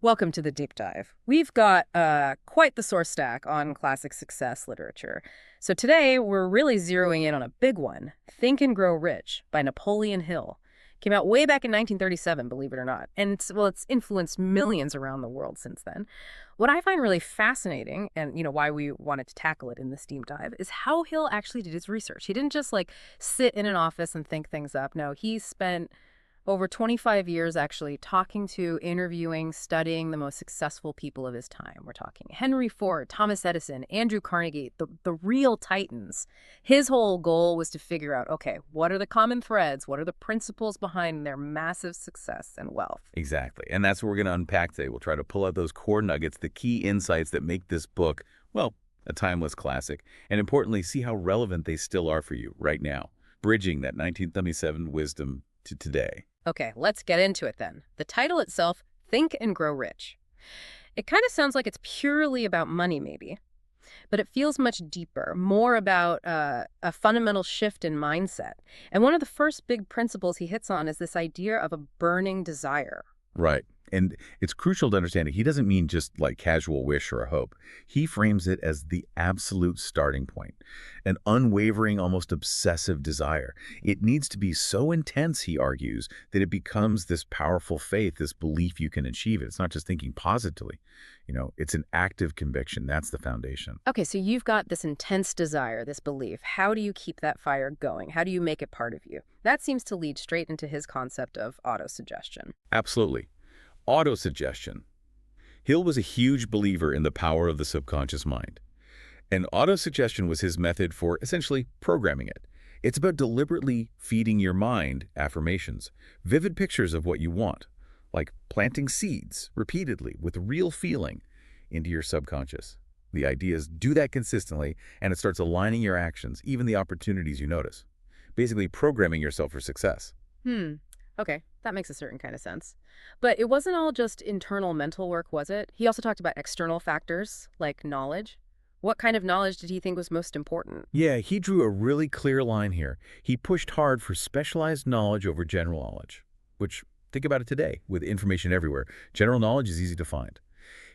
Welcome to the deep dive. We've got quite the source stack on classic success literature. So today we're really zeroing in on a big one, Think and Grow Rich by Napoleon Hill. Came out way back in 1937, believe it or not. And it's influenced millions around the world since then. What I find really fascinating, and why we wanted to tackle it in this deep dive, is how Hill actually did his research. He didn't just sit in an office and think things up. No, he spent over 25 years actually talking to, interviewing, studying the most successful people of his time. We're talking Henry Ford, Thomas Edison, Andrew Carnegie, the real titans. His whole goal was to figure out, okay, what are the common threads? What are the principles behind their massive success and wealth? Exactly. And that's what we're going to unpack today. We'll try to pull out those core nuggets, the key insights that make this book, well, a timeless classic, and importantly, see how relevant they still are for you right now, bridging that 1977 wisdom to today. Okay, let's get into it then. The title itself, Think and Grow Rich. It kind of sounds like it's purely about money, maybe, but it feels much deeper, more about a fundamental shift in mindset. And one of the first big principles he hits on is this idea of a burning desire. Right. And it's crucial to understand it. He doesn't mean just like casual wish or a hope. He frames it as the absolute starting point, an unwavering, almost obsessive desire. It needs to be so intense, he argues, that it becomes this powerful faith, this belief you can achieve it. It's not just thinking positively. It's an active conviction. That's the foundation. Okay, so you've got this intense desire, this belief. How do you keep that fire going? How do you make it part of you? That seems to lead straight into his concept of autosuggestion. Absolutely. Autosuggestion. Hill was a huge believer in the power of the subconscious mind. And autosuggestion was his method for essentially programming it. It's about deliberately feeding your mind affirmations, vivid pictures of what you want, like planting seeds repeatedly with real feeling into your subconscious. The idea is do that consistently, and it starts aligning your actions, even the opportunities you notice. Basically programming yourself for success. Okay, that makes a certain kind of sense. But it wasn't all just internal mental work, was it? He also talked about external factors, like knowledge. What kind of knowledge did he think was most important? Yeah, he drew a really clear line here. He pushed hard for specialized knowledge over general knowledge, which, think about it today, with information everywhere. General knowledge is easy to find.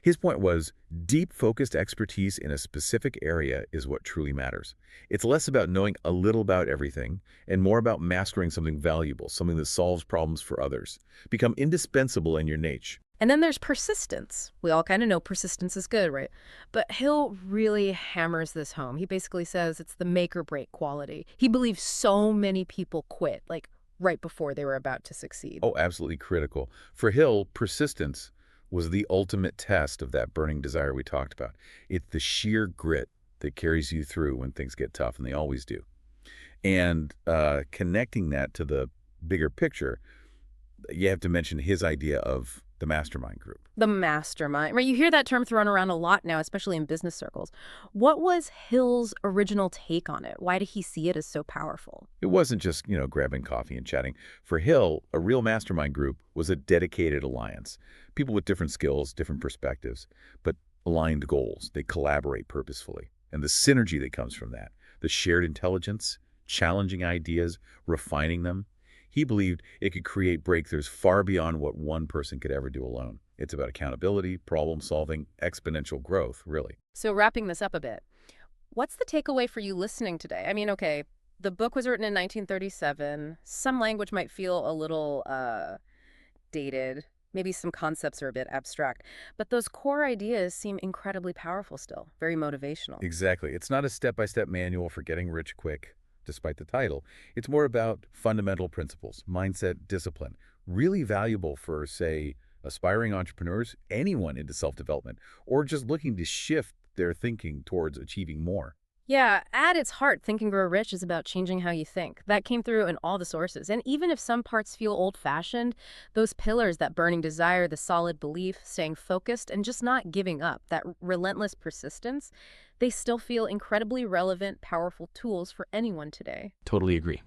His point was deep, focused expertise in a specific area is what truly matters. It's less about knowing a little about everything and more about mastering something valuable, something that solves problems for others. Become indispensable in your niche. And then there's persistence. We all kind of know persistence is good, right? But Hill really hammers this home. He basically says it's the make or break quality. He believes so many people quit, right before they were about to succeed. Oh, absolutely critical. For Hill, persistence was the ultimate test of that burning desire we talked about. It's the sheer grit that carries you through when things get tough, and they always do. And connecting that to the bigger picture, you have to mention his idea of the mastermind group. The mastermind, right? You hear that term thrown around a lot now, especially in business circles. What was Hill's original take on it? Why did he see it as so powerful? It wasn't just, grabbing coffee and chatting. For Hill, a real mastermind group was a dedicated alliance. People with different skills, different perspectives, but aligned goals. They collaborate purposefully. And the synergy that comes from that, the shared intelligence, challenging ideas, refining them, he believed it could create breakthroughs far beyond what one person could ever do alone. It's about accountability, problem solving, exponential growth, really. So wrapping this up a bit, what's the takeaway for you listening today? I mean, okay, the book was written in 1937. Some language might feel a little dated. Maybe some concepts are a bit abstract. But those core ideas seem incredibly powerful still, very motivational. Exactly. It's not a step-by-step manual for getting rich quick, despite the title. It's more about fundamental principles, mindset, discipline, really valuable for, say, aspiring entrepreneurs, anyone into self-development, or just looking to shift their thinking towards achieving more. Yeah, at its heart, Think and Grow Rich is about changing how you think. That came through in all the sources. And even if some parts feel old-fashioned, those pillars, that burning desire, the solid belief, staying focused, and just not giving up, that relentless persistence, they still feel incredibly relevant, powerful tools for anyone today. Totally agree.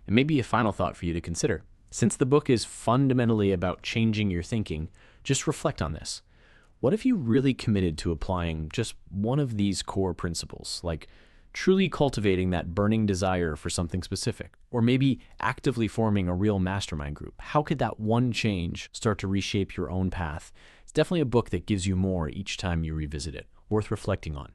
And maybe a final thought for you to consider. Since the book is fundamentally about changing your thinking, just reflect on this. What if you really committed to applying just one of these core principles, like truly cultivating that burning desire for something specific, or maybe actively forming a real mastermind group? How could that one change start to reshape your own path It's definitely a book that gives you more each time you revisit it, worth reflecting on.